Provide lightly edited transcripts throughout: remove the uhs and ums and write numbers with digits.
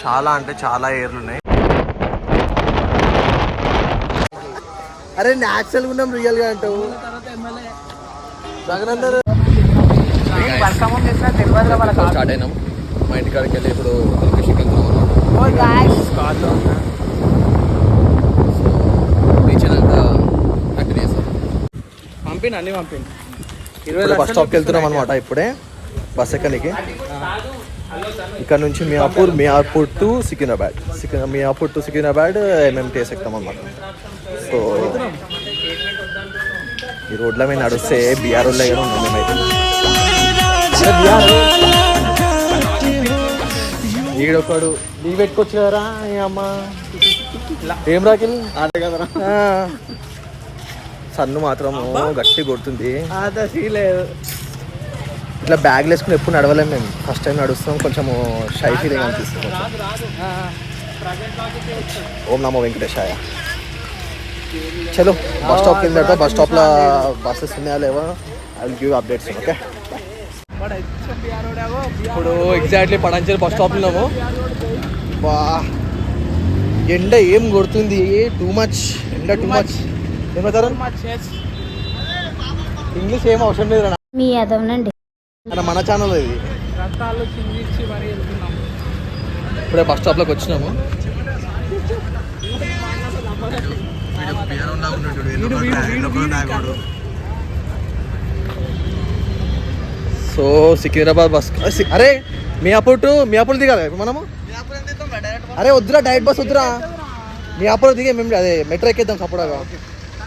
చాలా అంటే చాలా ఏర్లు ఉన్నాయి. అరే న్యాచురల్గా ఉన్నాం రియల్గా అంటావు. స్టార్ట్ అయినాం మా ఇంటికాడికి వెళ్ళి ఇప్పుడు లొకేషన్కి వెళ్తున్నాం పంపిణీ అన్ని పంపిణీ. బస్ స్టాప్కి వెళ్తున్నాం అనమాట. ఇప్పుడే బస్ ఎక్కనికి. ఇక్కడ నుంచి Miyapur to Secunderabad, Miyapur to Secunderabad MMTS ఎక్కుతాం అనమాట. సో ఈ రోడ్ల మీద నడుస్తే బీఆర్ రోడ్లో ఉన్నాం మేమైతే. ఈడొకడు నీ పెట్టుకోవచ్చు కదరా అమ్మ. ఏం రాకిల్ సన్ను మాత్రం గట్టి కొడుతుంది. ఇట్లా బ్యాగ్లు వేసుకుని ఎప్పుడు నడవలేము మేము. ఫస్ట్ టైం నడుస్తున్నాం, కొంచెం షై ఫీలింగ్ అనిపిస్తుంది. ఓం నమో వెంకటేశాయ. చలో బస్ స్టాప్కి వెళ్ళిన తర్వాత బస్ స్టాప్లో బస్సెస్ ఉన్నాయా లేవా I will give updates. Okay, ఇప్పుడు ఎగ్జాక్ట్లీ పడంచేరు బస్ స్టాప్లో ఉన్నాము. బా ఎండ ఏం కొడుతుంది, టూ మచ్ ఎండ, టూ మచ్. ఏమవుతారు ఇంగ్లీష్ ఏం అవసరం లేదు మీ అదనండి. మన ఛానల్ ఇది. ఇప్పుడే బస్ స్టాప్లోకి వచ్చినాము. So Secunderabad bus. అరే మియాపూర్ దిగాలి మనము. అరే వద్దురా, డైరెక్ట్ బస్ వద్దురా. మియాపూర్ దిగే మేము అదే మెట్రో ఎక్కేద్దాం సపోర్ట్గా.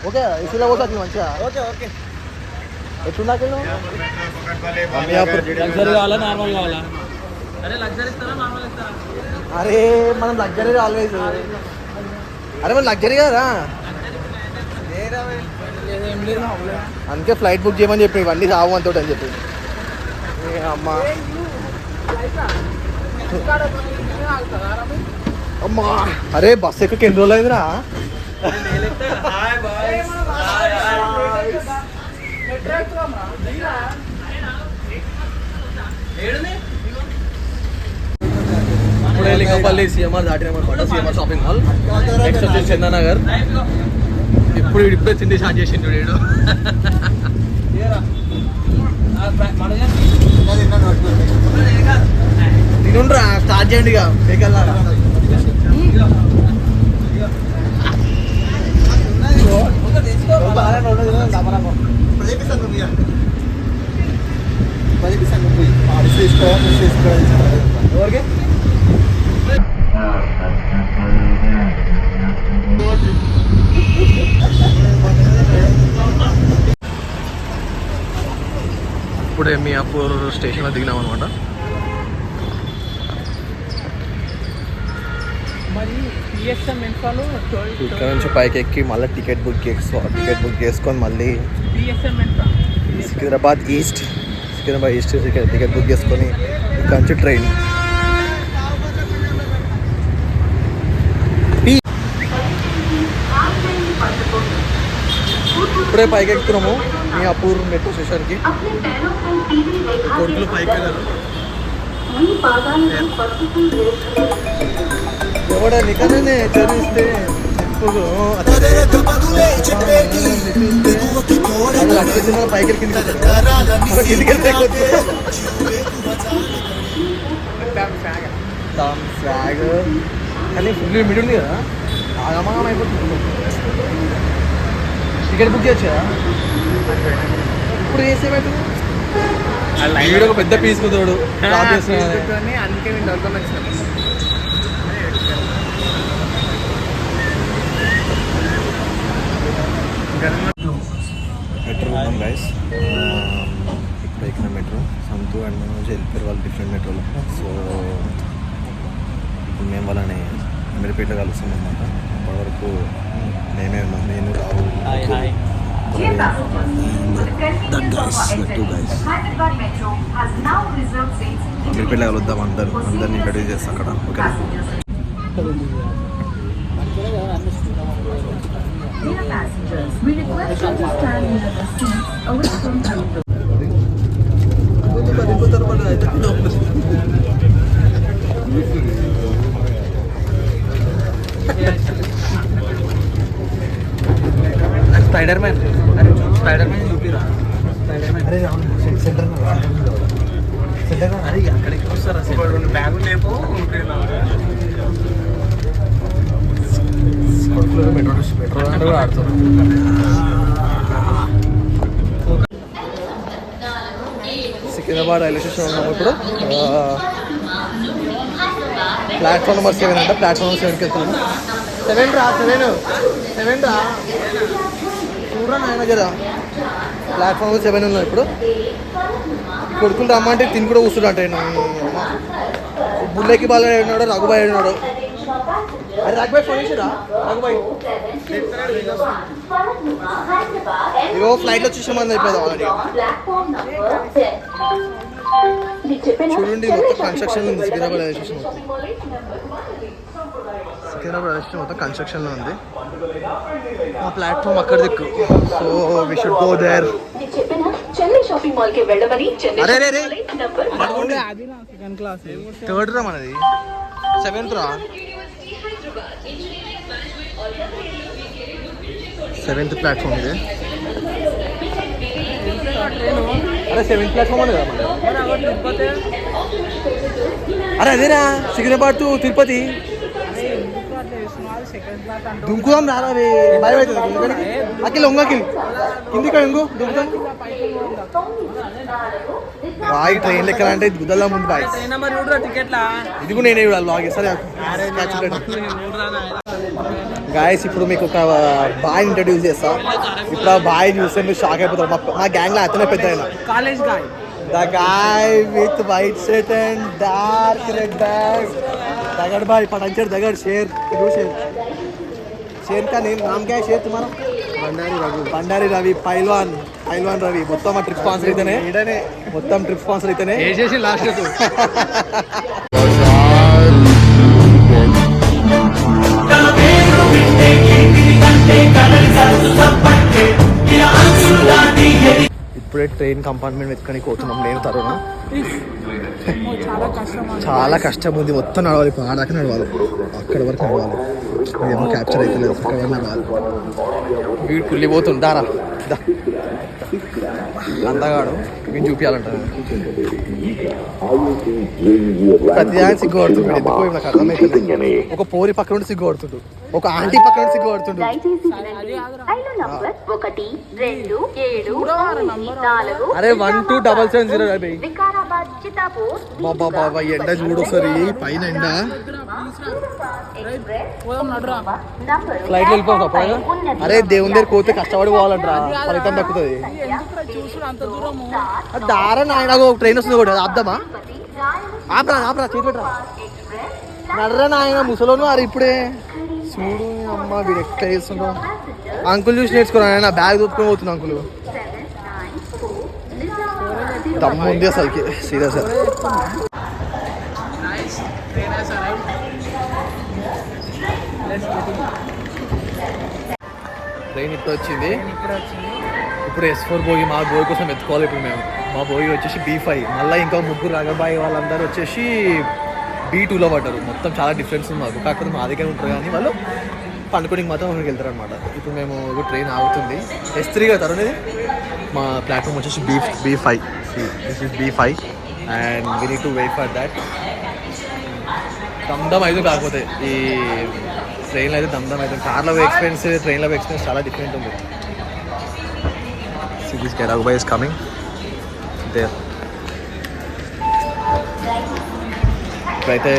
ఓకే, ఇసులో పోతుంది మంచిగా. Okay okay. ఎట్లున్నాక అరే మనం లగ్జరీ ఆల్వేస్. అరే మనం లగ్జరీ కదా, అందుకే ఫ్లైట్ బుక్ చేయమని చెప్పి ఇవన్నీ రావు అంతో అని చెప్పి. అమ్మా అమ్మా అరే బస్ ఎక్కడికి ఎన్ని రోజులు అయిందిరా. ఇప్పుడే లింగపల్లి సిఎంఆర్ దాటినామన్నమాట. CMR shopping mall. నెక్స్ట్ వచ్చేసి చందానగర్. ఇప్పుడే తిండి స్టార్ట్ చేసిండు వీడు. తినుండ్రా, స్టార్ట్ చేయండి ఇక. మీకల్లా ఎవరికి ఇప్పుడే మియాపూర్ స్టేషన్లో దిగినాం అనమాట. ఇక్కడ నుంచి పైకి ఎక్కి మళ్ళీ టికెట్ బుక్ చేసుకొని మళ్ళీ సికింద్రాబాద్ ఈస్ట్ టికెట్ బుక్ చేసుకొని ఇక్కడ నుంచి ట్రైన్. ఇప్పుడే పైకి ఎక్కుతున్నాము మియాపూర్ మెట్రో స్టేషన్కి. కొడుకులు పైకి వెళ్ళారు. ఎవడా నికనే చదివిస్తే పైకి కిందికి కానీ ఫుల్ మిడ్ ఉంది కదా, ఆగమాగం అయిపోతుంది. టికెట్ బుక్ చేయొచ్చా ఇప్పుడు? చేసేమైతుంది వీడియో పెద్ద పీస్ కుదరడు. అందుకే నేను డబ్బులు వచ్చిన మెట్రో ఉన్నాం గైస్. ఇప్పుడు ఎక్కిన మెట్రో సంతు అండ్ నుంచి వెళ్ళిపోయారు వాళ్ళు డిఫరెంట్ మెట్రోలో. సో ఇప్పుడు మేము వాళ్ళని అమీర్పేటలో కలుస్తాం అనమాట. అప్పటివరకు మేమే ఉన్నాం, నేను రాహుల్. అమీర్పేటలో కలుద్దాం, అందరిని ఇంట్రడ్యూస్ చేస్తాం అక్కడ. ఓకే, స్పైడర్ మ్యాన్ చూపిరా. అరే సెంటర్ అరే అక్కడికి వస్తారా బ్యాగు లేపు మెట్రో కూడా ఆడుతారు. సికింద్రాబాద్ రైల్వే స్టేషన్ ఉన్నాము ఇప్పుడు. ప్లాట్ఫామ్ నెంబర్ 7 అంట. ప్లాట్ఫామ్ నెంబర్ 7కి వెళ్తున్నాము. 7 రా చూడరా నాయన కదా. ప్లాట్ఫామ్ 7 ఉన్నాం ఇప్పుడు. కొడుకులు రమ్మంటే తిని కూడా కూర్చుంటే బుల్లెక్కి బాగా ఉన్నాడు, రఘుబాయ్ ఉన్నాడు. అరే రఘుబాయ్ ఫోన్ చేసిరా? రఘుబాయ్ ఇగో ఫ్లైట్లో చూసామని అయిపోదాం ఆల్రెడీ. చూడండి మొత్తం కన్స్ట్రక్షన్ ఉంది. సికింద్రాబాద్ రైల్వే స్టేషన్ మొత్తం కన్స్ట్రక్షన్లో ఉంది. ఆ ప్లాట్ఫామ్ అక్కడ దిక్కు. So we should go there. అరే రే రే థర్డ్ రా మనది. 7th రా. 7th ప్లాట్ఫామ్ ఇది. అరే 7th ప్లాట్ఫామ్ అని కదా మన. అరే అదేరా సికింద్రాబాద్ టు తిరుపతి. దుంకుదాం రారా రే. భయం అవుతుంది అఖిల్ ఒంగకిల్ కిందికి ఇంకో దుంకుదాం. బాయ్ ట్రైన్ లెక్క అంటే గుద్దల్లా ముందు బాయ్. ఇది కూడా నేనే చూడాలి బాగా. సరే గాయస్ ఇప్పుడు మీకు ఒక బాయ్ ఇంట్రడ్యూస్ చేస్తా. ఇప్పుడు ఆ బాయ్ చూస్తే మీరు షాక్ అయిపోతారు. మా గ్యాంగ్ లో అతనే పెద్ద ఆయన. College guy. The guy with white shirt and dark red bag. दगड़ भाई पटांचर दगड़ शेर शेर का नाम क्या है शेर तुम्हारा? भंडारी रवि पैलवान रवि మొత్తం ట్రిప్ స్పాన్సర్ అయితేనే మొత్తం ట్రిప్ స్పాన్సర్ అయితేనే వేసేసి లాస్ట్ ఇప్పుడే ట్రైన్ కంపార్ట్మెంట్ వెతుకని పోతున్నాం నేను తరుణ. చాలా కష్టం ఉంది. మొత్తం నడవాలి. ఆడాక నడవాలి. అక్కడ వరకు నడవాలి. ఇదేమో క్యాప్చర్ అయితే లేదు. అక్కడ వరకు నడవాలి. వీడు కుళ్ళిపోతుండారా అందగాడు. వీడు చూపించాలంటారు. ప్రతిదాన్ని సిగ్గుపడుతుంటాడు. ఎందుకో నాకు అర్థమైతే. ఒక పోరి పక్కన నుండి సిగ్గుపడుతుండు. ఒక ఆంటీ పక్కన నుండి సిగ్గుపడుతుండు. అరే 12770 బాబా బాబా ఎండ చూడు ఒకసారి పైన ఎండ. ఫ్లైట్ వెళ్ళిపోతా అప్పుడు. అరే దేవుని దగ్గర పోతే కష్టపడి పోవాలంటారా, ఫలితం దక్కుతుంది. దారా నాయన ట్రైన్ వస్తుంది కూడా ఆపుదామా? ఆపరా చేతి పెట్టరా నర్రా నాయన ముసలోను. అరే ఇప్పుడే చూడు అమ్మ వీడు ఎక్కడ చేస్తుండ్రో. అంకుల్ చూసి నేర్చుకున్నా. నా బ్యాగ్ దొప్పుకొని పోతున్నా అంకుల్. దమ్ము ఉంది అసలుకి సీరియస్. ట్రైన్ ఇప్పుడు వచ్చింది. ఇప్పుడు S4 బోగి మా బోగి కోసం ఎత్తుకోవాలి. ఇప్పుడు మేము మా బోగి వచ్చేసి B5. మళ్ళీ ఇంకా ముగ్గురు రగబాయి వాళ్ళందరూ వచ్చేసి B2లో పడ్డారు. మొత్తం చాలా డిఫరెన్స్ ఉంది మాకు. కాకపోతే మా దగ్గర ఉంటారు కానీ వాళ్ళు పండుకోనికి మాత్రం మనకి వెళ్తారు అనమాట. ఇప్పుడు మేము ట్రైన్ ఆగుతుంది. S3 కదా తరుణ్. మా ప్లాట్ఫామ్ వచ్చేసి B5. This is B5 and we need to wait for that. Dumdum అయితే కాకపోతే ఈ ట్రైన్లో అయితే దమ్దమ్ అవుతుంది. కార్లో ఎక్స్పీరియన్స్ ట్రైన్లో ఎక్స్పీరియన్స్ చాలా డిఫరెంట్ ఉంది. దిస్ గై రఘుబాయ్ ఇస్ కమింగ్ దేర్. ఇప్పుడైతే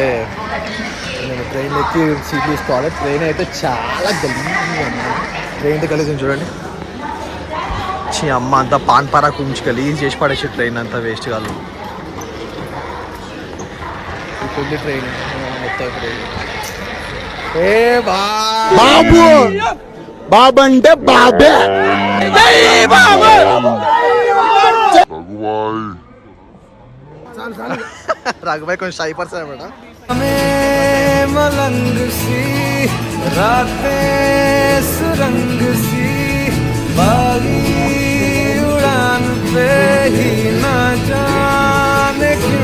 నేను ట్రైన్ ఎక్కి సీట్ తీసుకోవాలి. ట్రైన్ అయితే చాలా గలీజ్ అన్నమాట. ట్రైన్ అయితే గలీజ్ చూడండి. అమ్మ అంతా పాన్పారా కొంచెం గలీజ్ చేసి పడేసి ట్రైన్ అంతా వేస్ట్ కాదు. ఇప్పుడు ట్రైన్ మొత్తం ఏ బాబు బాబు అంటే బాబే राघभाई కొంచెం షై పర్సన్ అనమాట. మలంగ్ సి రాతే సురంగ్ సి బాగి ఉడాన్ పే హీ నా జానే క్యూ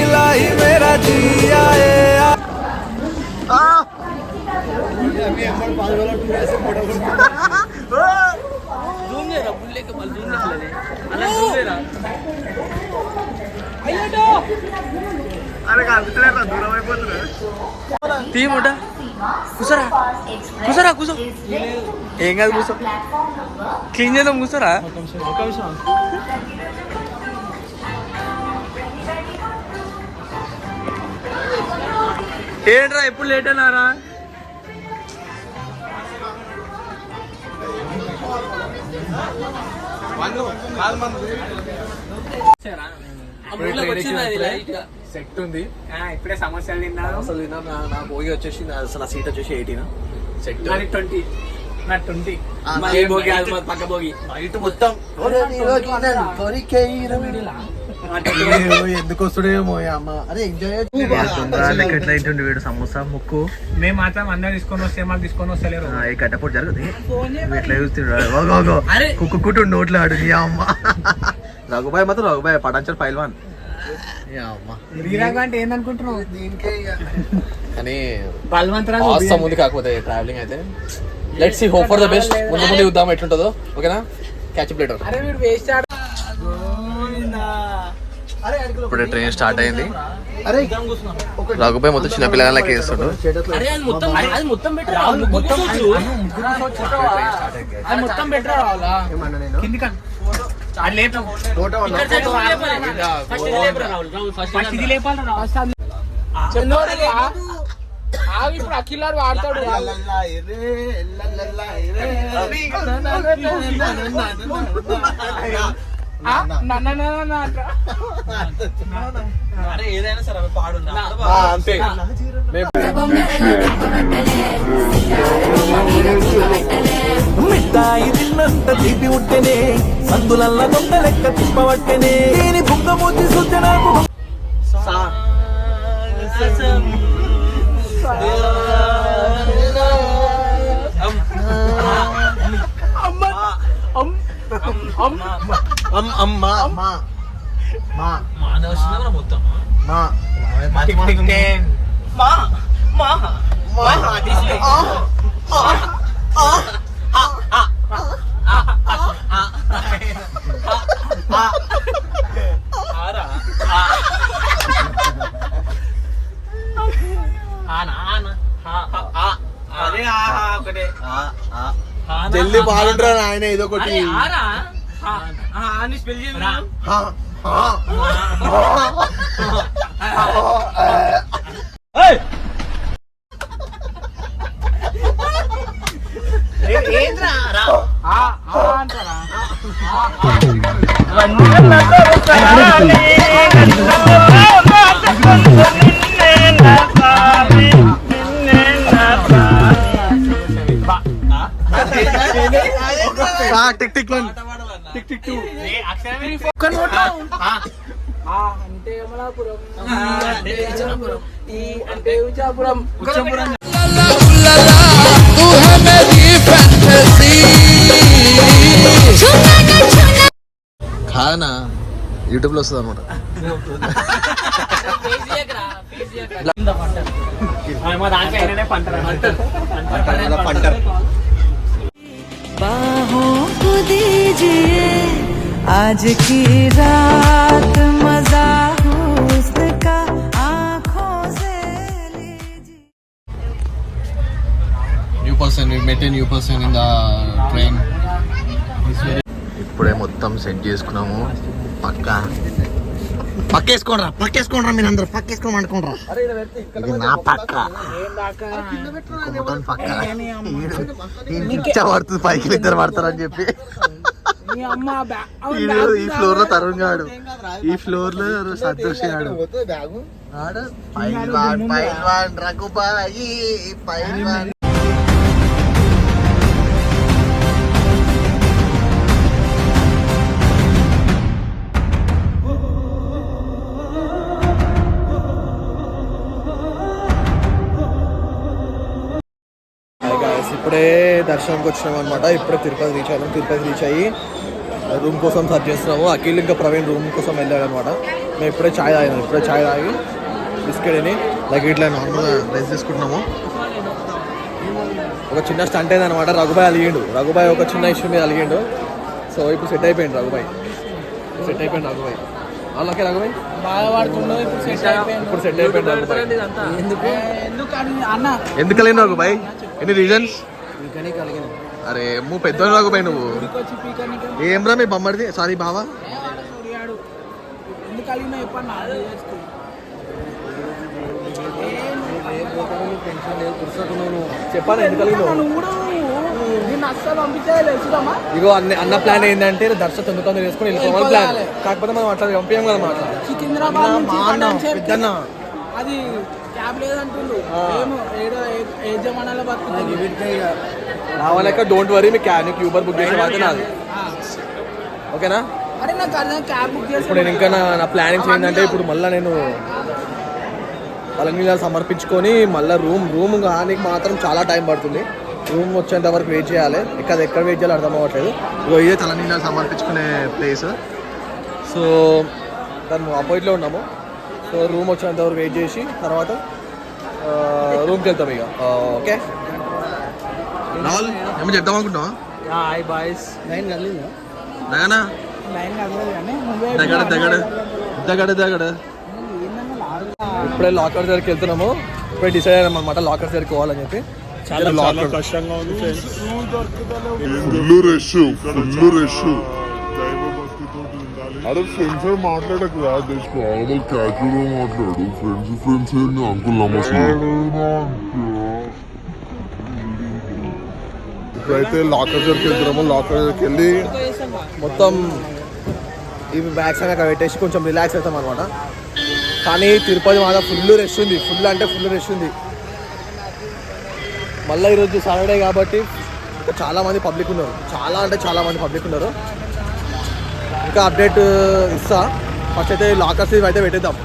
ఇలాహీ మేరా జియా ఏ తీయముట కూసరా కూసరా కూసో ఏం కాదు కూసో క్లీన్ చేద్దాం కూసరా ఏంట్రా ఎప్పుడు లేట్ అయినారా సెట్ ఉంది ఇప్పుడే సమస్యలు తిన్నారు అసలు నా భోగి వచ్చేసి అసలు నా సీట్ వచ్చేసి 18 సెట్ 20 నా 20 పక్క భోగి నైట్ మొత్తం ఎందుకు వస్తుడేమో అమ్మ అరే ఎంజాయ్ ఎట్లా అవుతుంది వీడు సమోసా ముక్కు మేము మాత్రం అందరం తీసుకొని వస్తే మాకు తీసుకొని వస్తలేరు ఈ గడ్డపోటు జరుగుతుంది ఎట్లా చూస్తున్నాడు కుక్కుంటూ నోట్లో ఆడు నీ అమ్మ రఘుబాయ్ మాత్రం రఘుబాయ్ పటాన్చర్ పైల్వాన్ అంటే ఏందనుకుంటున్నావు కానీ బలవంతరాలు అవసరం ఉంది కాకపోతే ట్రావెలింగ్ అయితే let's see hope for the best ముందు ముందు చూద్దాం ఎట్లుంటుందో ఓకేనా క్యాచ్ అప్ లేటర్ అరే వీడు వేస్ట్ ఇప్పుడే ట్రైన్ స్టార్ట్ అయింది రఘుబాయ్ మొత్తం చిన్న పిల్లలకి వేస్తాడు ఇప్పుడు అఖిలాడు వాడతాడు ఏదైనా సరే పాడు అంతే మిఠాయి తిన్నంత తీపి ఉంటేనే సందులల్ల దొంగ లెక్క తిప్పబట్టేనే దీని బుగ్గమూతి సూచనకు జల్దీ బాగుంటారు ఆయన ఏదో ఒకటి tick tick one tick tick two అంటే అమలాపురం అంటే విజాపురం కాదనా యూట్యూబ్ లో వస్తుంది అనమాట बाहों को दीजिए आज की रात मजा हुस्न का आँखों से लीजिए new person met new person in the train ఇప్పుడే మొత్తం సెట్ చేసుకున్నాము పక్కేసుకోండి మీరు అందరు పక్కేసుకోమని అనుకుంటారా ఇది నా పక్క ఇంకొకటి పక్క పిచ్చ పడుతుంది పైకి ఇద్దరు పడతారని చెప్పి ఈ ఫ్లోర్ లో తరుణ్ గాడు ఈ ఫ్లోర్ లో సంతోష్ గాడు పైల్వాన్ రఘుబాయి పైల్వాన్ ఇప్పుడే దర్శనంకి వచ్చినాం అనమాట ఇప్పుడే తిరుపతి రీచ్ అయ్యి రూమ్ కోసం సర్చ్ చేస్తున్నాము అఖిల్ ఇంకా ప్రవీణ్ రూమ్ కోసం వెళ్ళాడు అనమాట మేము ఇప్పుడే చాయ్ తాగి బిస్కెట్ అని లైక్ ఇట్లా నార్మల్గా డ్రెస్ తీసుకుంటున్నాము ఒక చిన్న స్టంట్ అయింది అనమాట రఘుబాయ్ ఒక చిన్న ఇష్యూ మీద అలిగిండు సో ఇప్పుడు సెట్ అయిపోయింది రఘుబాయ్ వాళ్ళకే రఘుబాయ్ బాగా పడుతుండో ఇప్పుడు సెట్ అయిపోయింది. ఇప్పుడు సెట్ అయిపోయింది ఎందుకు అని అన్న ఎందుకు కలిగిన నాకు బై ఎన్ని రీజన్స్ అరే నువ్వు పెద్ద నాకు బై నువ్వు వచ్చి పీకనికి ఏం రా మీ బొమ్మడిది సారీ బావా అడిగాడు. ఎందుకు కలిగినా చెప్పన్నా చెప్పాను ఎందుకు కలిగినావు నువ్వు కూడా నిన్ను అస్సలు పంపించేయాలి చూడమ్మా. ఇగో అన్న ప్లాన్ ఏంటంటే దర్శనం తొందరగా వేసుకొని వెళ్ళిపోవాలి ప్లాన్ కాకపోతే మనం అట్లా పంపించాం కదా మాట సికింద్రాబాద్ నుంచి మా అన్న పెద్దన్న అది క్యాబ్ లేదంటుండు. ఏమో ఏదో ఏ జమానాలో బతుకుతుంది. రావాలక డోంట్ వరీ మీ క్యాబ్ నీకు యూబర్ బుక్ చేసిన వాతే నాది ఓకేనా. అరే నాకు అర్థం క్యాబ్ బుక్ చేసి ఇప్పుడు నేను ఇంకా నా ప్లానింగ్స్ ఏంటంటే ఇప్పుడు మళ్ళీ నేను తలనీళ్ళు సమర్పించుకొని మళ్ళీ రూమ్ కానీ మాత్రం చాలా టైం పడుతుంది. రూమ్ వచ్చేంత వరకు వెయిట్ చేయాలి. ఎక్కడ వెయిట్ చేయాలో అర్థం అవ్వట్లేదు. ఇగో ఇదే తలనీళ్ళు సమర్పించుకునే ప్లేస్. సో దాన్ని అపోజిట్లో ఉన్నాము. సో రూమ్ వచ్చేంత వరకు వెయిట్ చేసి తర్వాత రూమ్కి వెళ్తాం ఇక. ఓకే రాహుల్ ఏమో చెప్తాం అనుకుంటున్నావా? Hi boys. లైన్ కదిలిందా? దగనా లైన్ కదలదు కానీ నువ్వే దగ్గడ ఇప్పుడే లాకర్ దగ్గరికి వెళ్తున్నాము. ఇప్పుడే డిసైడ్ అయ్యాం అనమాట లాకర్ దగ్గరికి పోవాలని చెప్పి. చాలా కష్టంగా ఉంది ఫుల్ రష్ అరే ఫ్రెండ్స్ మాట్లాడకు రా జస్ట్ నార్మల్ క్యాజువల్ మాట్లాడు ఫ్రెండ్స్ ఏంది అంకుల్ నమస్తే ఇప్పుడైతే లాకర్ దగ్గరికి వెళ్తున్నాము. లాకర్ దగ్గరికి వెళ్ళి మొత్తం ఇవి బ్యాగ్స్ అని అక్కడ పెట్టేసి కొంచెం రిలాక్స్ అవుతాం అనమాట. కానీ తిరుపతి మాత్రం ఫుల్ రష్ ఉంది. ఫుల్ రష్ ఉంది. మళ్ళీ ఈరోజు సాటర్డే కాబట్టి చాలా మంది పబ్లిక్ ఉన్నారు. చాలా మంది పబ్లిక్ ఉన్నారు. ఇంకా అప్డేట్ ఇస్తా. ఫస్ట్ అయితే లాకర్స్ అయితే పెట్టేద్దాం.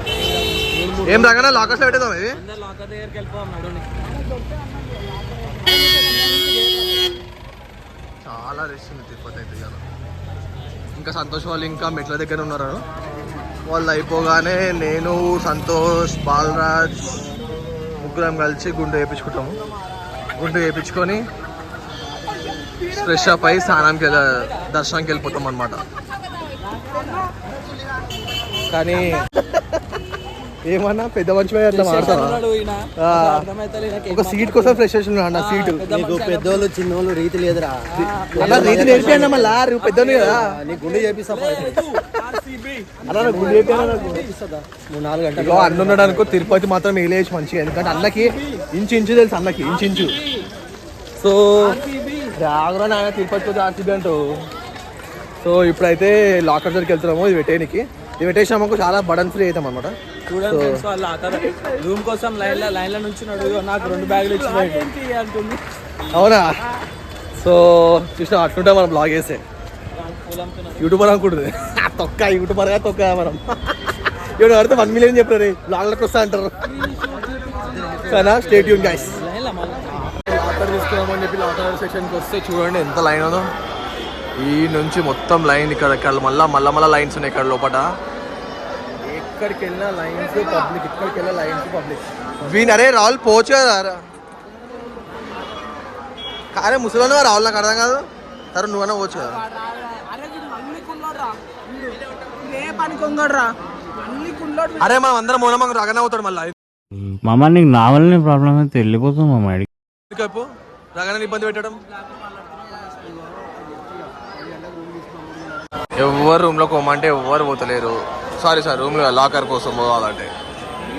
ఏం రాగానే లాకర్స్ పెట్టేద్దాం. ఇది లాకర్ దగ్గరికి వెళ్ళిపోవాలి. చాలా రష్ ఉంది తిరుపతి అయితే. ఇంకా సంతోష్ వాళ్ళు ఇంకా మెట్ల దగ్గర ఉన్నారు. వాళ్ళు అయిపోగానే నేను సంతోష్ బాలరాజ్ ముగ్గురం కలిసి గుండు వేయించుకుంటాము. గుండు వేయించుకొని ఫ్రెష్ అప్ అయ్యి స్నానానికి దర్శనానికి వెళ్ళిపోతాం అనమాట. కానీ ఏమన్నా పెద్ద మంచి అట్లా మాడతావా? ఒక సీట్ కోసం ఫ్రెష్ అన్న సీటు. పెద్దోళ్ళు చిన్నోళ్ళు రీతి లేదురా. అలా రీతి నేర్పియండి మళ్ళా పెద్దోని కదా నీ గుండె చేపిస్తా అలా గుండె చేపిస్తా. 3-4 గంటలు అన్న ఉన్నాడు అనుకో తిరుపతి మాత్రం వేలేసి మంచిగా. ఎందుకంటే అన్నకి ఇంచు తెలుసు. అన్నకి ఇంచు. సో రాగురా నాయన తిరుపతి పోతే ఆర్సీబీ అంటావు. సో ఇప్పుడైతే లాకర్ దగ్గరికి వెళ్తున్నాము. ఇది పెట్టేనికి. ఇది పెట్టేసినామనుకో చాలా బడన్ ఫ్రీ అవుతాం అనమాట. చూడండి వాళ్ళ రూమ్ కోసం లైన్ల నుంచి నాకు 2 బ్యాగులు ఇచ్చి అవునా? సో చూసినా అట్లుంటా మనం బ్లాగ్ వేస్తే యూట్యూబర్ అనుకుంటుంది. యూట్యూబర్గా తొక్క మనం ఇప్పుడు అడితే 1 మిలియన్ చెప్పారు బ్లాగ్లకు వస్తా అంటారు. సరేనా? Stay tune guys. లాకర్ తీసుకున్నామని చెప్పి లాకర్ సెక్షన్కి వస్తే చూడండి ఎంత లైన్ ఉందో. ఈ నుంచి మొత్తం లైన్ ఇక్కడ మళ్ళా లైన్స్ ఉన్నాయి ఇక్కడ లోపల. ఎక్కడికి వెళ్ళినా లైన్స్ పబ్లిక్. వీన్ అరే రాహుల్ పోవచ్చు కదా. అరే ముసలి రాహుల్ నాకు అర్థం కాదు. సరే నువ్వన్నా పోవచ్చు కదా. అరే మనం అందరం మౌనమంగ రగన అవుతాడు మళ్ళీ. మామ నీకు నా వల్లనే ప్రాబ్లం అయితే వెళ్ళిపోతాం మామ. రగన ఇబ్బంది పెట్టడం. ఎవరు రూమ్లో పోమంటే ఎవరు పోతలేరు. సారీ రూమ్లో లాకర్ కోసం పోవాలంటే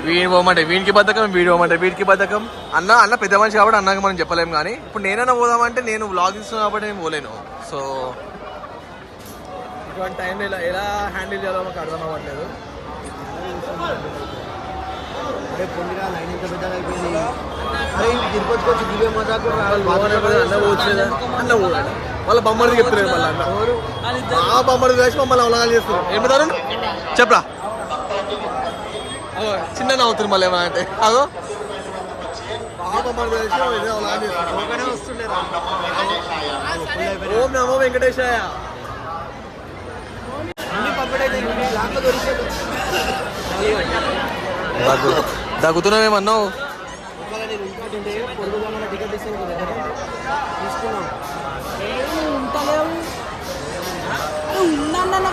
వీడిని పోమంటే వీడికి బద్ధకం, వీడి పోమంటే వీడికి బద్ధకం. అన్న పెద్ద మనిషి కాబట్టి అన్నకి మనం చెప్పలేము. కానీ ఇప్పుడు నేనైనా పోదామంటే నేను వ్లాగ్ ఇస్తున్నా కాబట్టి నేను పోలేను. సో ఇటువంటి టైంలో ఎలా హ్యాండిల్ చేయాలో మాకు అర్థం అవ్వట్లేదు. లైన్ ఎంత పెద్దగా అయిపోయింది. తిరుపతికి వచ్చి దివ్య మజాకు అన్న పోవచ్చులేదా? అన్న పోవాలి. వాళ్ళ బొమ్మడికి చెప్తున్నారు మళ్ళీ అన్న. ఆ బొమ్మడి వేసి మమ్మల్ని అవలాగాలు చేస్తున్నారు. ఏమిటారు చెప్పరా? చిన్న నవ్వుతుంది మళ్ళీ ఏమన్నా అంటే అదో ఓం నమో వెంకటేశాయ. దగ్గుతున్నావేమన్నావు? ఉన్నాను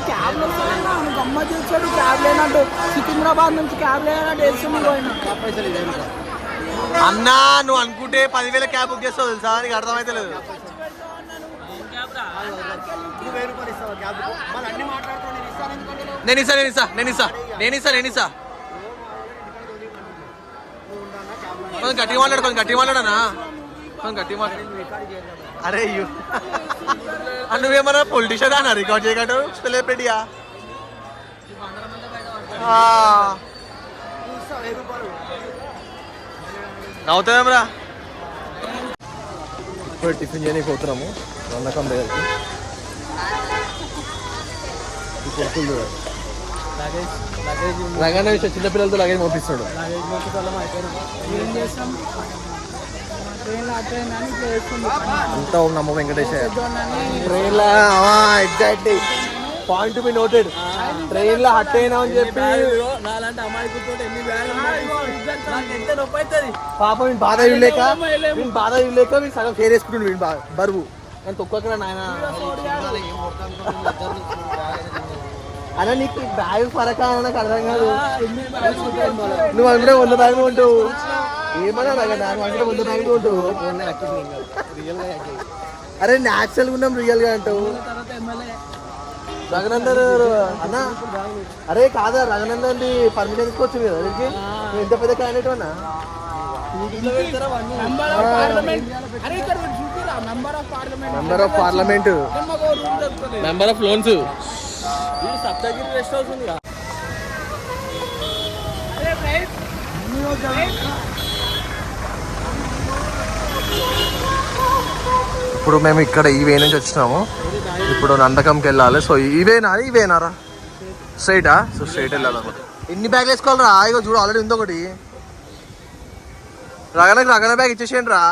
క్యాబ్ వస్తానన్నా గమ్మత్ చేసాడు క్యాబ్ లేనట్టు సికింద్రాబాద్ నుంచి క్యాబ్ లేనట్టు వేస్తుంది పోయినా అన్నా నువ్వు అనుకుంటే 10,000 క్యాబ్ బుక్ చేస్తావు తెలుసా, నీకు అర్థమైతే లేదు. నేను ఇస్తా కొంచెం గట్టిగా మాట్లాడనా కొంచెం గట్టిగా మాట్లాడు. అరే అయ్యో నువ్వేమన్నా పొలిటీషియన్ అన్నా రికార్డ్ చేయగలడు సెలబ్రిటీయా? నవ్వుతామేమరా. ఇప్పుడు టిఫిన్ చేయడానికి పోతున్నాము వందకం దగ్గరికి. రగన్న చిన్నపిల్లలతో లగేజ్ పంపిస్తాడు. అంతా నమ్మ వెంకటేశ్వర ట్రైన్లో ఎగ్జాక్ట్లీ పాయింట్ బి నోటెడ్. ట్రైన్లో హట్ అయినా అని చెప్పి పాపం వీళ్ళు బాధ ఇవ్వలేక వీళ్ళు సగం షేర్ వేసుకుంటుండు వీళ్ళు బరువు కానీ తొక్కకరా నాయన. అలా నీకు బ్యాగ్ ఫరకా నాకు అర్థం కాదు. నువ్వు అంటే 100 బ్యాగులు ఉంటావు ఏమన్నా నువ్వు అంటే 100 బ్యాగులు ఉంటావు. అరే న్యాచురల్గా ఉన్నాం రియల్గా అంటావు. రఘునందన్ అన్న అరే కాదా రఘునందన్ పర్మిషన్ తీసుకోవచ్చు కదా దీనికి. నువ్వు ఎంత పెద్ద క్యాండిడేట్ అన్నా. Member of parliament, member of loans, Saptagiri rest house ఉంది. ఇప్పుడు మేము ఇక్కడ ఈ వే నుంచి వచ్చినాము. ఇప్పుడు నందకంకి వెళ్ళాలి. సో ఇవేనారా స్ట్రైటా? సో స్ట్రైట్ వెళ్ళాలన్నమాట. ఎన్ని బ్యాగ్లు వేసుకోవాలరా? ఇగో చూడు ఆల్రెడీ ఉంది ఒకటి. రగన బ్యాగ్ ఇచ్చేసేయండి రా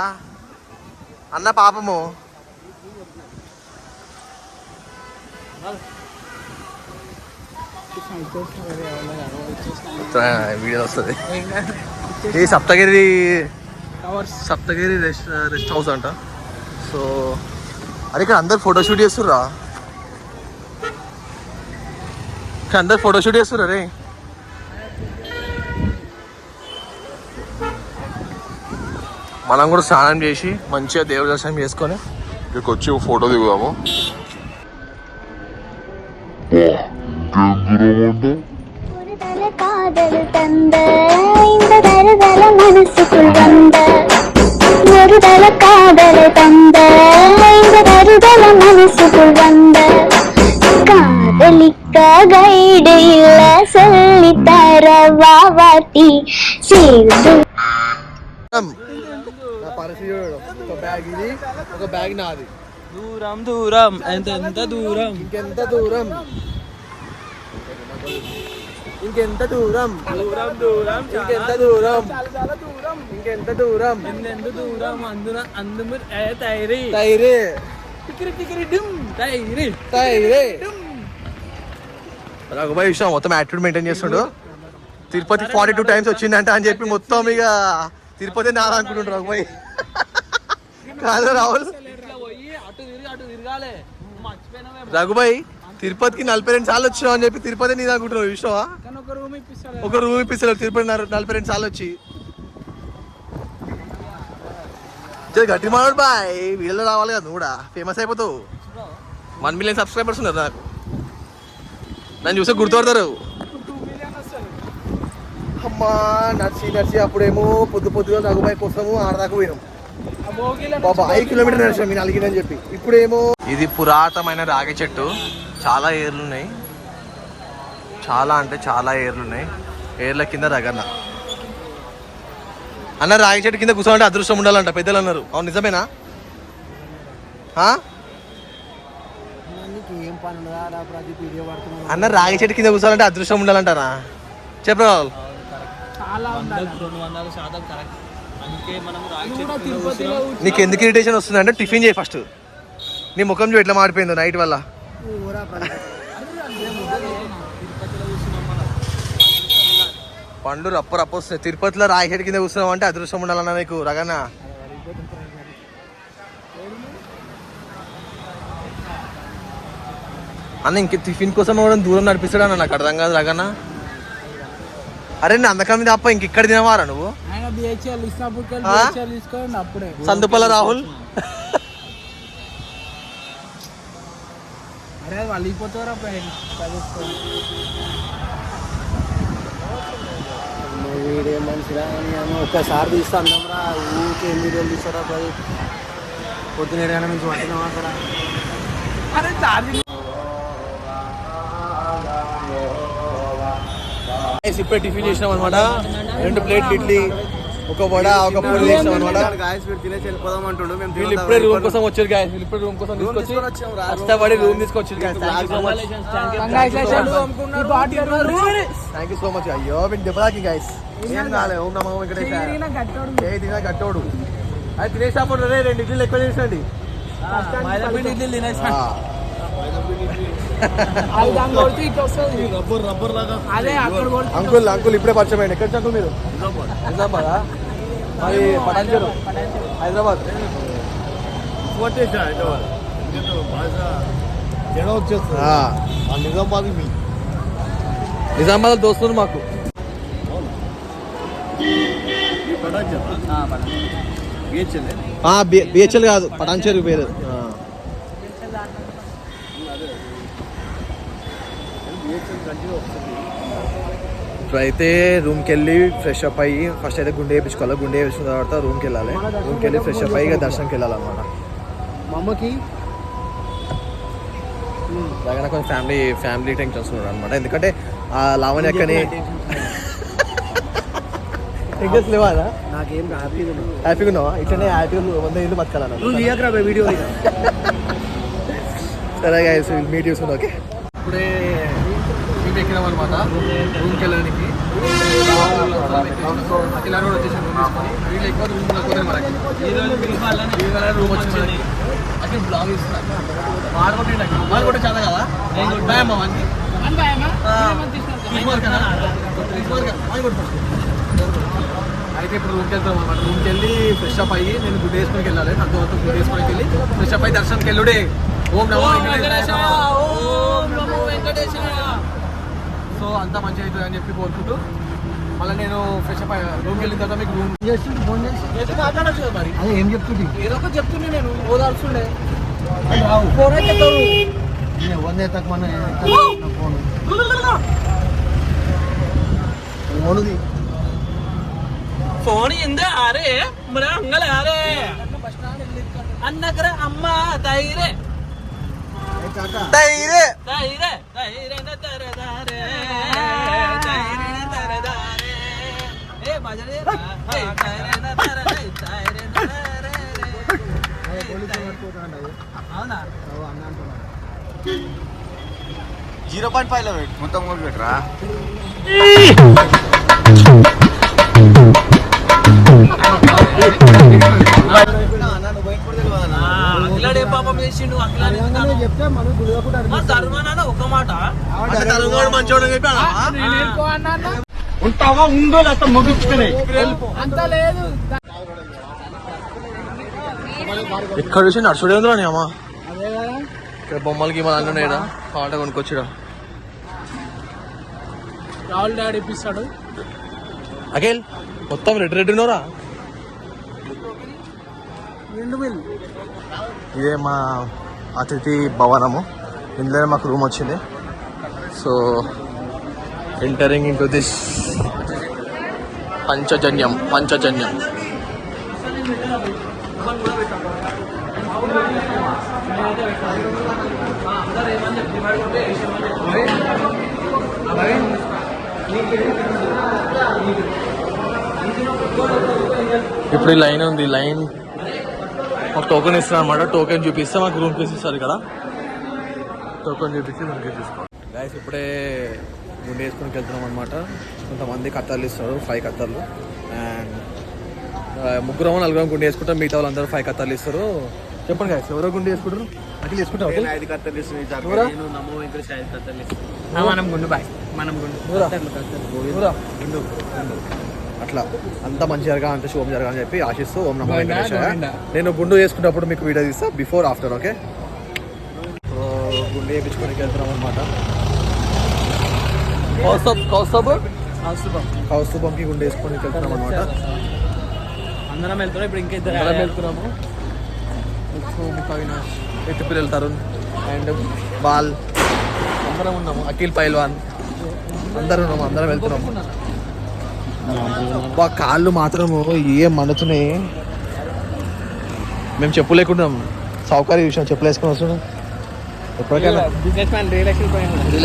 అన్న పాపము. వీడియో వస్తుంది. ఈ సప్తగిరి రెస్ట్ హౌస్ అంట. సో అరే ఇక్కడ అందరు ఫోటోషూట్ చేస్తుర్రా, రే. మనం కూడా స్నానం చేసి మంచిగా దేవుడి దర్శనం చేసుకొని ఇక్కడికి వచ్చి ఫోటో దిగుదాము. காதல் தந்த இந்த தருதல மனசுக்குள் வந்த ஒரு தல காதல் தந்த இந்த தருதல மனசுக்குள் வந்த காதலிக்க கைடு இல்ல சொல்லி தர வாவாட்டி சேர்ந்து ఒక బ్యాగ్ ఇది, ఒక బ్యాగ్ నాది. దూరం ఎంత దూరం ఇంకెంత దూరం ఇంకెంత దూరం రఘుబాయ్ విషయం మొత్తం యాటిట్యూడ్ మెయింటైన్ చేస్తుండు. తిరుపతి 42 times వచ్చిందంట అని చెప్పి మొత్తం ఇక తిరుపతి నారా అనుకుంటుండ్రు రఘుబాయ్. కాదు రాహుల్, రఘుబాయ్ తిరుపతికి 42 సార్లు వచ్చినావు అని చెప్పి తిరుపతి నీది అనుకుంటున్నావు. విషయమా? ఒక రూమ్ ఇప్పిస్తారు తిరుపతి 42 సార్లు వచ్చి. గట్టి మాడు బాయ్, వీడియోలో రావాలి కదా నువ్వు కూడా ఫేమస్ అయిపోతావు. 1 million సబ్స్క్రైబర్స్ ఉన్నారు నాకు. నన్ను చూస్తే గుర్తుపడతారు. అమ్మా నడిచి అప్పుడేమో పొద్దుగా రఘుబాయ్ కోసము ఆడదాకా పోయినాం. బాబా 5 కిలోమీటర్ నడిచాం నేను అలిగినని చెప్పి. ఇప్పుడేమో ఇది పురాతనమైన రాగి చెట్టు. చాలా ఏర్లు ఉన్నాయి, చాలా అంటే చాలా ఏర్లు ఉన్నాయి. ఏర్ల కింద రగన్న అన్న రాగి చెట్టు కింద కూర్చోమంటే అదృష్టం ఉండాలంట పెద్దలు అన్నారు. అవును నిజమేనా? అన్న రాగి చెట్టు కింద కూర్చోవాలంటే అదృష్టం ఉండాలంటారా? చెప్పరా? నీకు ఎందుకు ఇరిటేషన్ వస్తుంది అంటే టిఫిన్ చేయి ఫస్ట్. నీ ముఖం చూ ఎట్లా మాడిపోయిందో నైట్ వల్ల. పండు రప్ప వస్తుంది. తిరుపతిలో రాగి చెట్టు కింద కూర్చున్నావు అంటే అదృష్టం ఉండాలన్నా నీకు రగన్న. అన్న ఇంక టిఫిన్ కోసం కూడా దూరం నడిపిస్తాడు అన్న, నాకు అర్థం కాదు రగన్న. అరే నేను అందకం మీద అప్ప ఇంక ఇక్కడ తినవారా నువ్వు? ఆయన బిహెచ్ఎల్ ఇచ్చినప్పుడు బిహెచ్ఎల్ తీసుకోండి అప్పుడే. సందుపల్ల రాహుల్ అరే వాళ్ళు వెళ్ళిపోతారా వీడియో మంచిగా ఒక్కసారి తీస్తా అందం రా, ఊరికి ఎన్ని వీడియోలు తీస్తారా పది పొద్దున ఏడు గంటల నుంచి పట్టినావా అక్కడ. అరే ఛార్జింగ్ ఇప్పుడే టిఫిన్ చేసినాం అనమాట. 2 ప్లేట్లు ఇడ్లీ, ఒక వడ, ఒక పూరి చేసినాం అనమాట. తినేసి వెళ్ళిపోదాం అంటుండు. మేము వీళ్ళు ఇప్పుడే రూమ్ కోసం వచ్చారు గాయస్, వీళ్ళు ఇప్పుడే రూమ్ కోసం తీసుకొచ్చి కష్టపడి రూమ్ తీసుకొచ్చారు guys. Thank you so much. అయ్యో వీళ్ళు దెబ్బలాకి గాయస్. ఏం కాలే. ఓం నమో వెంకటేశాయ. ఏ తినా గట్టోడు. అది తినేసినప్పుడు 2 ఇడ్లీలు ఎక్కువ చేసండి. అంకుల్ అంకుల్ ఇప్పుడే పరిచయం అయ్యండి. ఎక్కడి అంకుల్ మీరు? నిజామాబాదా? మరి పటాన్చెరు హైదరాబాద్. నిజామాబాద్ దోస్తులు మాకు. బిహెచ్ఎల్ కాదు, పటాన్చెరు పేరు. ఇప్పుడైతే రూమ్కి వెళ్ళి ఫ్రెష్ అప్ అయ్యి ఫస్ట్ అయితే గుండె వేయించుకోవాలి. గుండె వేయించుకున్న తర్వాత రూమ్కి వెళ్ళాలి. రూమ్కి వెళ్ళి ఫ్రెష్ అప్ అయ్యి ఇక దర్శనంకి వెళ్ళాలన్నమాట. మా అమ్మకి అలాగే కొంచెం ఫ్యామిలీ టెన్షన్స్ ఉన్నాడు అనమాట. ఎందుకంటే ఆ లావణ్యక్కని టెన్షన్స్ లేవా? నాకేం హ్యాపీగా ఉన్నావా? ఇట్లనే హ్యాపీగా 100 ఏళ్ళు బతకాలన్నా. వీడియో సరే గైస్, మీట్ చేసుకుందాం. ఓకే, ఇప్పుడే మేము ఎక్కినాం అనమాట రూమ్కి వెళ్ళడానికి. అఖిల కూడా వచ్చేసి రూమ్ తీసుకొని వీళ్ళు ఎక్కువ రూమ్ మనకి రూమ్ వచ్చి మనకి అఖిల్ బ్లాగ్ ఇస్తున్నారు. వాడు కూడా చాలా కదా అయితే ఇప్పుడు రూమ్కి వెళ్తాం అనమాట. రూమ్కి వెళ్ళి ఫ్రెష్ అప్ అయ్యి నేను గుడ్ వేసుకొని వెళ్ళాలి. అంతవరకు గుడ్ వేసుకొని వెళ్ళి ఫ్రెష్ అప్ అయ్యి దర్శనంకి వెళ్ళుడే. ఓం నమో వెంకటేశాయ. సో అంతా మంచిగా అవుతుంది అని చెప్పి కోరుకుంటూ మళ్ళీ నేను ఫ్రెష్ అప్ రూమ్కి వెళ్ళిన తర్వాత మీకు రూమ్ ఫోన్ చేసి మాట్లాడచ్చు కదా మరి. అదే ఏం చెప్తుంది? ఏదో ఒకటి చెప్తుండే నేను ఓదాల్సిండే. ఫోన్ అయితే ఎవరిని ఎత్తకమన్నా ఫోన్ ఫోన్ది ఫోన్ ఇందే ఆరే మన అంగల ఆరే అన్నకర అమ్మ తైరే తైరే తైరే తైరే తరదారే తైరే తరదారే ఏ బజరే తైరే తరదే తైరే తరరే అవునా 0.5 లో మొత్తం మూడు పెట్టరా. అఖిలాడే పాపం చేసిండు. అఖిలాడే చెప్తే మనం ధర్మాన ఒక మాట మంచోడు ఉంటావా ఉందో లేకపోతే ముగించుకునే అంత లేదు. ఎక్కడ చూసి నడుచుడే ఉందా నీ అమ్మ? ఇక్కడ బొమ్మలకి మన అన్నీ ఉన్నాయా? కావాలంటే కొనుక్కొచ్చిరా. రాహుల్ డాడీ ఇప్పిస్తాడు. అఖిల్ మొత్తం రెడ్ ఉన్నోరా. ఇదే మా అతిథి భవనము. ఇందులోనే మాకు రూమ్ వచ్చింది. So entering into this Panchajanyam. ఇప్పుడు ఈ లైన్ ఉంది. లైన్ మాకు టోకెన్ ఇస్తున్నారు అనమాట. టోకెన్ చూపిస్తే మాకు రూమ్ ప్లేస్ ఇస్తారు ఇక్కడ. టోకెన్ చూపించి రూమ్ ప్లేస్ ఇస్తాం. గైస్ ఇప్పుడే గుండె వేసుకొని వెళ్తున్నాం అనమాట. కొంతమంది కత్తర్లు ఇస్తారు, 5 కత్తర్లు. అండ్ 3-4 గుండె వేసుకుంటాం. మిగతా వాళ్ళందరూ 5 కత్తర్లు ఇస్తారు. చెప్పండి గైస్, ఎవరో గుండె వేసుకుంటారు? అఖిల్ వేసుకుంటావు? 5 కత్తలు ఇస్తుంది. మనం గుండు బాయ్, మనం గుండు అట్లా అంతా మంచి జరగా, అంత శుభం జరగా అని చెప్పి ఆశిస్తూ ఓం నమో వెంకటేశాయ. నేను గుండు వేసుకున్నప్పుడు మీకు వీడియో తీస్తా, బిఫోర్ ఆఫ్టర్. ఓకే, గుండు గుండె వేయించుకోవడానికి వెళ్తున్నాం అనమాట. కౌస్తుభంకి గుండె వేసుకోవడానికి వెళ్తున్నాం అనమాట. అందరం వెళ్తున్నాం. ఇప్పుడు ఇంకా అందరం వెళ్తున్నాము. అవినాష్, ఎట్టి పిల్లలు తరుణ్ అండ్ బాల్ అందరం ఉన్నాము. అఖిల్ పైల్వాన్ అందరం ఉన్నాము. అందరం వెళ్తున్నాము. కాళ్ళు మాత్రము ఏం మండుతున్నాయి. మేము చెప్పు లేకున్నాం. సౌకర్య విషయం చెప్పులు వేసుకొని వస్తున్నాం. ఎప్పటికైనా రియల్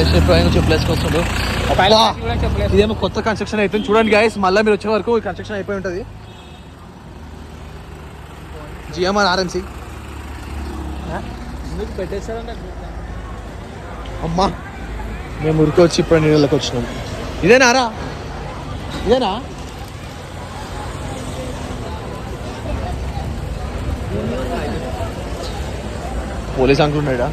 ఎస్టేట్ ప్రయాణం చెప్పులు వేసుకొని వస్తుండ్రు. ఇదేమో కొత్త కన్స్ట్రక్షన్ అవుతుంది చూడండి గైస్. మళ్ళీ మీరు వచ్చే వరకు కన్స్ట్రక్షన్ అయిపోయి ఉంటుంది. జిఎంఆర్ ఆర్ఎంసీ అమ్మా మేము ఉరికి వచ్చి ఇప్పుడు నీళ్ళకి వచ్చినాం. ఇదేనా పోలీస్ అంటున్నాడా?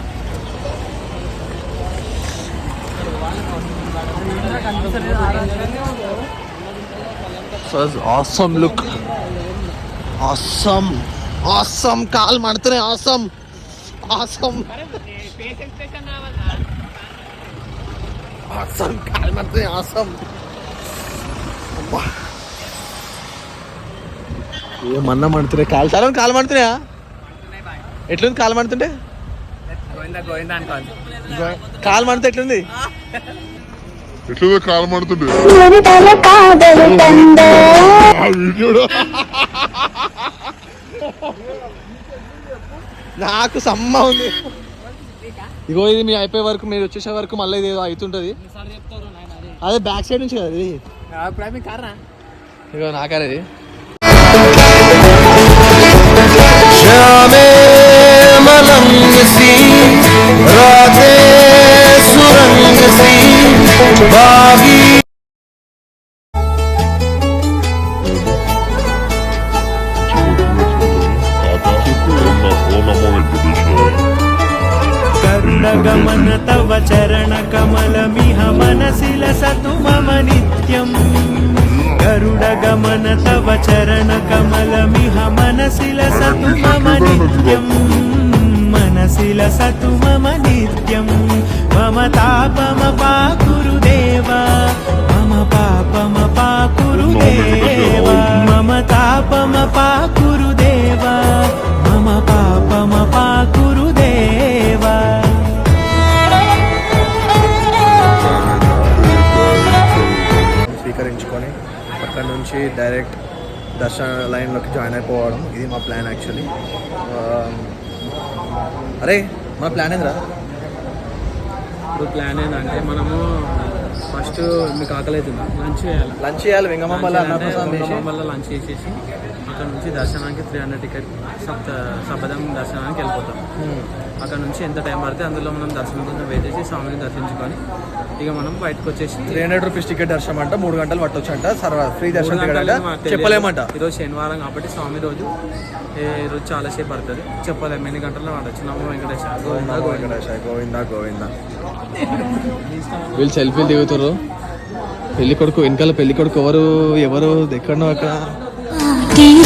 ఆసమ్ లుక్, ఆసమ్ కాల్ మండుతున్నాయి. ఆసమ్ కాల్ మండుతున్నాయి. ఆసమ్ ఏమన్నా మండుతున్నాయి. కాలు మండుతున్నాయా? ఎట్లుంది కాలు మండుతుంటే? కాలు మండితే ఎట్లుంది? ఎట్లా కాలు మండుతుండే నాకు సమ్మ ఉంది. ఇగో ఇది మీ అయిపోయే వరకు, మీరు వచ్చేసే వరకు మళ్ళీ ఇది ఏదో అవుతుంటది. అదే బ్యాక్ సైడ్ నుంచి కదా ఇది. ఇగో నాకారే ఇది. గమన తవ చరణ కమలమిహ మనసి లసతు మమ నిత్యం. గరుడ గమన తవ చరణ కమలమిహ మనసి లసతు మమ నిత్యం. మనసి లసతు మమ నిత్యం. మమ తాపమ పాకురు దేవా, మమ పాపమ పాకురు దేవా. మమ తాపమ పాకురు దేవా, మమ పాపమ పాకురు దేవా. స్వీకరించుకొని అక్కడ నుంచి డైరెక్ట్ దర్శన లైన్లోకి జాయిన్ అయిపోవడం. ఇది మా ప్లాన్ యాక్చువల్లీ. అరే మా ప్లాన్ ఏందిరా? ఇప్పుడు ప్లాన్ ఏంటంటే మనము ఫస్ట్ మీకు ఆకలి అవుతుందా, లంచ్ చేయాలి. వెంగమాంబల లంచ్ చేసేసి అక్కడ నుంచి దర్శనానికి 300 టికెట్ సబదం దర్శనానికి వెళ్ళిపోతాం. అక్కడ నుంచి ఎంత టైం పడితే అందులో మనం దర్శనం కొంచెం వెయిట్ చేసి స్వామిని దర్శించుకొని ఇక మనం బయటకు వచ్చేసి 300 రూపీస్ టికెట్ దర్శనం అంట. 3 గంటలు పట్టొచ్చు అంట. ఫ్రీ దర్శనం చెప్పలేమంట. ఈరోజు శనివారం కాబట్టి స్వామి రోజు ఈరోజు చాలాసేపు పడుతుంది. చెప్పలేము ఎన్ని గంటల్లో పడవచ్చు. నమో వెంకటేశ గోవిందా గోవిందా గోవిందా. వీళ్ళు సెల్ఫీలు దిగుతారు. పెళ్లి కొడుకు వెనకాల పెళ్లి కొడుకు ఎవరు ఎక్కడో అక్కడ.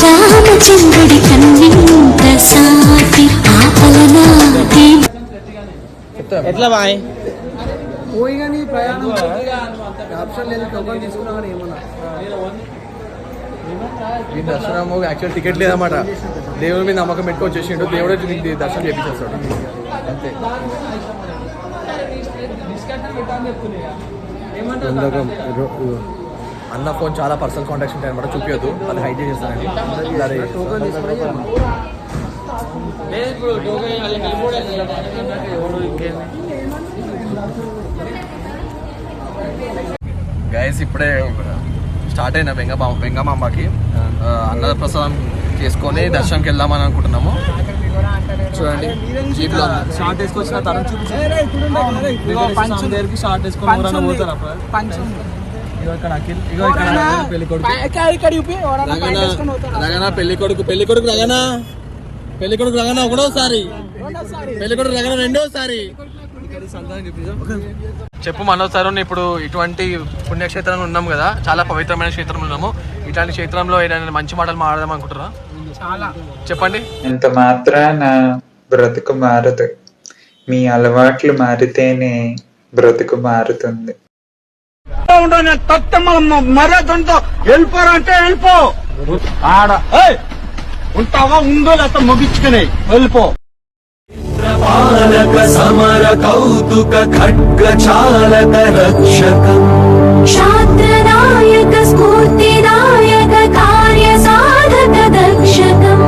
రామచంద్రుడి కన్నింత సాటి ఆపలనాటి ఎట్లా బాయ్ పోయి కానీ ప్రయాణం ఆప్షన్ లేదు. టోకన్ తీసుకున్నా కానీ ఏమన్నా ఈ దర్శనం యాక్చువల్ టికెట్ లేదన్నమాట. దేవుడి మీద నమ్మకం పెట్టుకు వచ్చేసిండు. దేవుడే దర్శనం చేయించేస్తాడు అంతే. అన్న ఫోన్ చాలా పర్సనల్ కాంటాక్ట్స్ ఉంటాయి అనమాట. చూపించదు, అది హైడ్ చేసేస్తానండి. టోకన్ తీసుకుని గైస్ ఇప్పుడే స్టార్ట్ అయిన వెంగమాంబకి అన్నప్రసాదం చేసుకొని దర్శనంకి వెళ్దామని అనుకుంటున్నాము. చూడండి జీప్లో షార్ట్ వేసుకొచ్చిన తరం చూపించారు దగ్గరికి షార్ట్ వేసుకొని పోతారు. ఇగో ఇక్కడ అఖిల్, ఇగో ఇక్కడ పెళ్లి కొడుకు రగనా, పెళ్లి కొడుకు రగనా ఒకటోసారి, పెళ్లి కొడుకు రగనా రెండోసారి. చెప్పు మనోజ్ సార్, ఇప్పుడు ఇటువంటి పుణ్యక్షేత్రంలో ఉన్నాం కదా, చాలా పవిత్రమైన క్షేత్రంలో ఉన్నాము. ఇట్లాంటి క్షేత్రంలో ఏదైనా మంచి మాటలు మాట్లాడదాం అనుకుంటారా? చెప్పండి. ఇంత మాత్రాన బ్రతుకు మారదు. మీ అలవాట్లు మారితేనే బ్రతుకు మారుతుంది. మర్యాదతో వెళ్ళిపోరంటే వెళ్ళిపో ఆడ ఉంటావా ఉందో లేకపోతే ముగించుకుని వెళ్ళిపో. పాలక సమర కౌతుక ఖడ్గ చాలక రక్షకం క్షాత్రనాయక స్ఫూర్తిదాయక కార్య సాధక దక్షకం.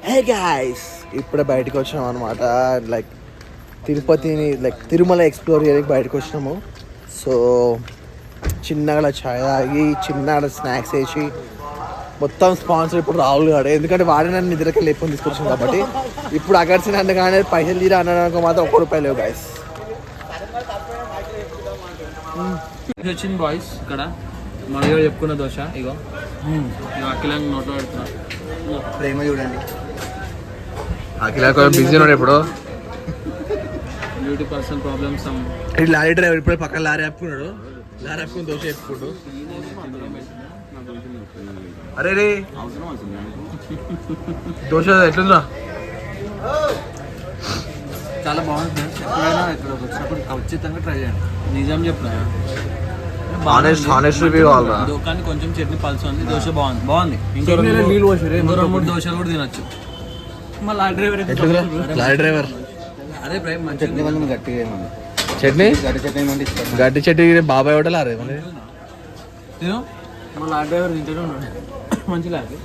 హే గాయ్స్, ఇప్పుడే బయటకు వచ్చినాం అనమాట. లైక్ తిరుపతిని తిరుమల ఎక్స్ప్లోర్ చేయడానికి బయటకు వచ్చినాము. సో చిన్నగా ఛాయ్ తాగి చిన్నగా స్నాక్స్ వేసి మొత్తం స్పాన్సర్ ఇప్పుడు రాహుల్ గారు, ఎందుకంటే వాడే నన్ను నిద్రకి లేపుకొని తీసుకొచ్చింది కాబట్టి. ఇప్పుడు అగర్సిన కానీ పైసలు తీరా అనడానికి మాత్రం ₹1 లేవు గాయస్. వచ్చింది బాయ్స్. ఇక్కడ మన చెప్పుకున్న దోశ ఇగో అఖిలంగా నోట్లో పెడుతున్నా. ప్రేమ చూడండి. అఖిల బిజీ ఉన్నాడు ఇప్పుడు. Beauty personal problems. Lorry driver ఇప్పుడే పక్కన లారీ ఆపుకున్నాడు. లారీ ఆపుకుని దోశ వేసుకుంటూ. అరే రే దోశ ఎట్లుందా? చాలా బాగుంది ఫ్రెండ్స్. ఎప్పుడైనా ఇక్కడ వచ్చినప్పుడు ఖచ్చితంగా ట్రై చేయండి. నిజం చెప్తున్నా. హానెస్ట్ రివ్యూ కావాలా? కానీ కొంచెం చట్నీ పల్స్ ఉంది. దోశ బాగుంది. ఇంకో 2-3 దోశలు కూడా తినొచ్చు. మా లారీ డ్రైవర్ లారీ డ్రైవర్ అదే ప్రైమ్ మంచి చట్నీ కొంచెం గట్టిగా ఏమన్నా చట్నీ గట్టి చట్నీ ఏమంటే ఇష్టం. గడ్డి చట్నీ బాబాయ్ హోటల్ అరే తిను. మా లారీ డ్రైవర్ తింటూనే ఉన్నాడు. మంచి లారీ.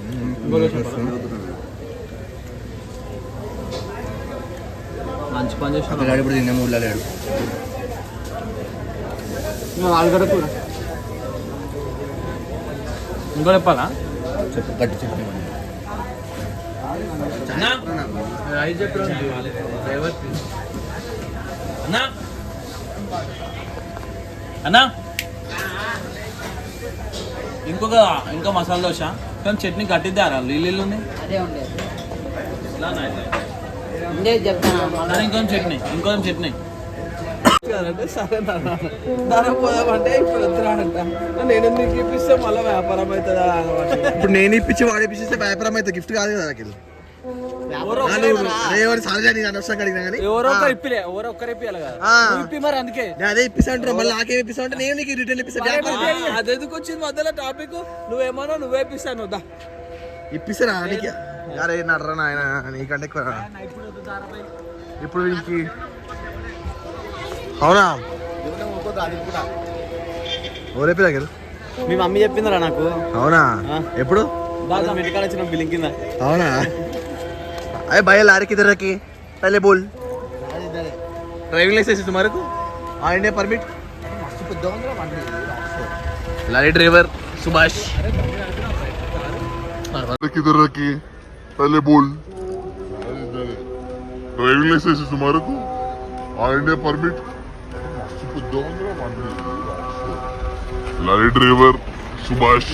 మంచి పని చేసిన పిల్లాడు ఇప్పుడు తినే మూడులో లేడు. ఆలుగడ్డ కూర ఇంకో చెప్పాలా? చెప్పు గట్టి చట్నీ ఇవ్వండి. అన్నా అన్నా ఇంకో మసాలా దోశ కానీ చట్నీ కట్టిద్దారా? నీళ్ళు ఉంది. ఇంకొంచెం చట్నీ సరే ధర పోదామంటే ఇప్పుడు వద్దురాడంట. నేను నీకు ఇప్పిస్తే మళ్ళీ వ్యాపారం అవుతుందా? ఇప్పుడు నేను ఇప్పించి వాడు ఇప్పిస్తే వ్యాపారం అవుతుంది. గిఫ్ట్ కాదు కదా అఖిల్. అదే ఇప్పిస్తా అంటున్నా. మళ్ళీ నాకేమి ఇప్పిస్తా అంటే నేను నీకు రిటర్న్ ఇప్పిస్తా. అది ఎందుకు వచ్చింది మధ్యలో టాపిక్? నువ్వేమన్నా నువ్వే ఇప్పిస్తాను. వద్దా ఇప్పిస్తారా నీకు? అరే నడరా నాయన, నీకంటే ఎక్కువ. ఇప్పుడు వీళ్ళకి అవునా ఓరేపి దగ్గర మీ మమ్మీ చెప్పిందిరా నాకు. అవునా? ఎప్పుడు? ఇంటికాడ వచ్చిన బిల్లింగ్ కింద. అవునా? अरे भाई लारी किधर रखी पहले बोल. ड्राइविंग लाइसेंस है तुम्हारे को? India permit? Lorry driver Subhash. किधर रखी पहले बोल. ड्राइविंग लाइसेंस है तुम्हारे को? India permit? Lorry driver Subhash.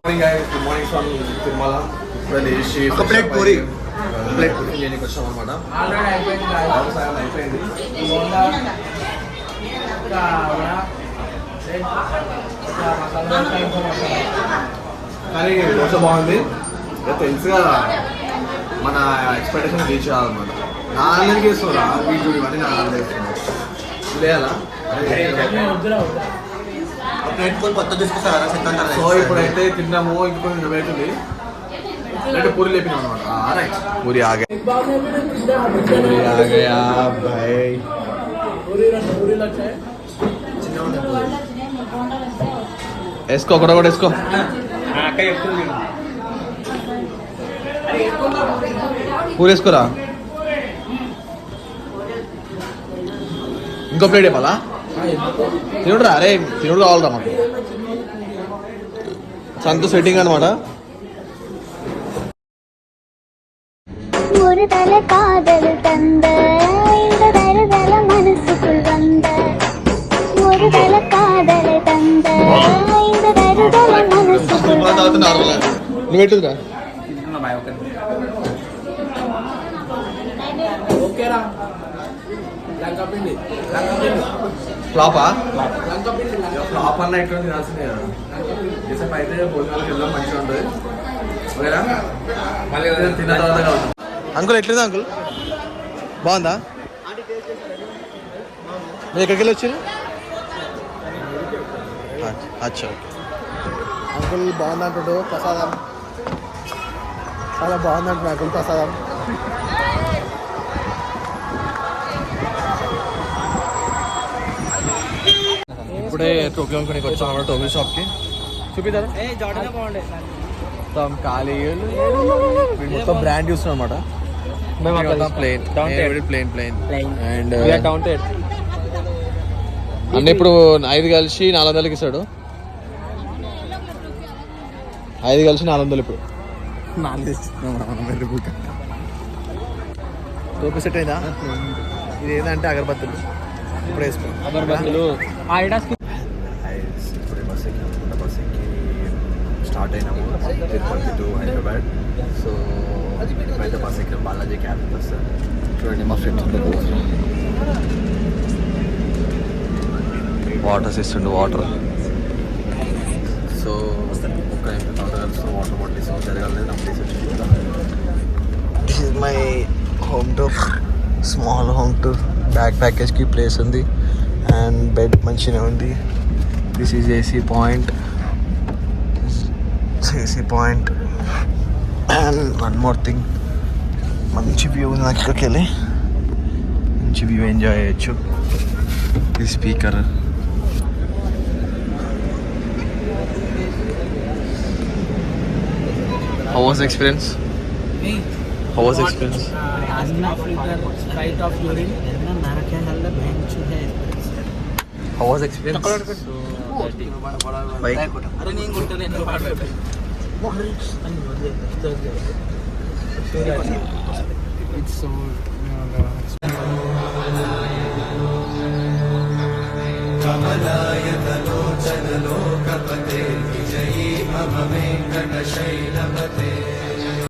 Good morning from Tirumala. Plate puri చేయడానికి వచ్చాం అనమాట. అయిపోయింది. కానీ దోశ బాగుంది. తెలుసుగా మన ఎక్స్పెక్టేషన్ రీచ్ కావాలన్నమాట. నా అందరికి వేస్తున్నా వీడియో ఇవన్నీ నా అందరికి వేస్తున్నా. లేయాలా? కొత్త తీసుకొస్తారా? సో ఇప్పుడైతే తిన్నాము. ఇంకొంచెం అవుతుంది. అంటే పూరి లేపినాం అనమాట. పూరి ఆగా భాయ్. వేసుకో ఒకటి వేసుకో. పూరి వేసుకోరా. ఇంకో ప్లేట్ ఇవ్వాలా? తినుడురా. అరే తినుడు కావాలరా మాకు. సంతోష్ సెట్టింగ్ అనమాట. ஒரு தல காதல் தந்த இந்த தருதல மனசுக்குள் வந்த ஒரு தல காதலை தந்த இந்த தருதல மனசுக்குள் வந்த. నువ్వు పెట్టుదురా. ఫ్లాపా? ఫ్లాప్ అన్న ఎక్కడ తినాల్సిందే కదా. అయితే భోజనాలకు వెళ్దాం, మంచిగా ఉంటుంది. అంకుల్ ఎట్లుంది అంకుల్? బాగుందా? మీరు ఎక్కడికి వెళ్ళి వచ్చారు? అచ్చా. అంకుల్ బాగుంది అంటుండు ప్రసాదం. చాలా బాగుంది అంటున్నా అంకుల్ ప్రసాదం. ఇప్పుడే టోపీ కొనుక్కొని వచ్చాం అన్నమాట. టోపీ షాప్కి చూపిద్దాం. మొత్తం ఖాళీ మొత్తం బ్రాండ్ చూస్తున్నాం అనమాట. ప్లెయిన్ అండ్ అన్న ఇప్పుడు 5 కలిసి 400కి ఇస్తాడు. 5 కలిసి 400 ఇప్పుడు 4 ఇస్తున్నాం. టోపీ సెట్ అయిందా? ఇది ఏంటంటే అగరబత్తులు ఇప్పుడు వేసుకోండి. అగరబత్తులు ఇప్పుడు బస్ ఎక్కి స్టార్ట్ అయినాము తిరుపతి టు హైదరాబాద్. సో అయితే బస్ ఎక్కి బాలాజీ క్యాబ్ వస్తారు. చూడండి మా ఫ్రెండ్స్ వాటర్స్ ఇస్తుండు. వాటర్ సో ఒక్క కలుస్తాం. వాటర్ బాటిల్ ఇస్తాం. జరగలేదు నా ప్లేస్ వచ్చి this is my home tour. Small home tour. Back ప్యాకేజ్కి ప్లేస్ ఉంది అండ్ బెడ్ మంచిగా ఉంది. This is AC point and one more thing, మంచి వ్యూ ఉంది. నాకు ఇక్కడికి వెళ్ళి మంచి వ్యూ ఎంజాయ్ చేయొచ్చు. ఈ speaker How was the experience? How was the experience? How was the experience? Bye. It's so కమలాయతలోచనలోకపతే విజయీ మమ వెంకటశైలపతే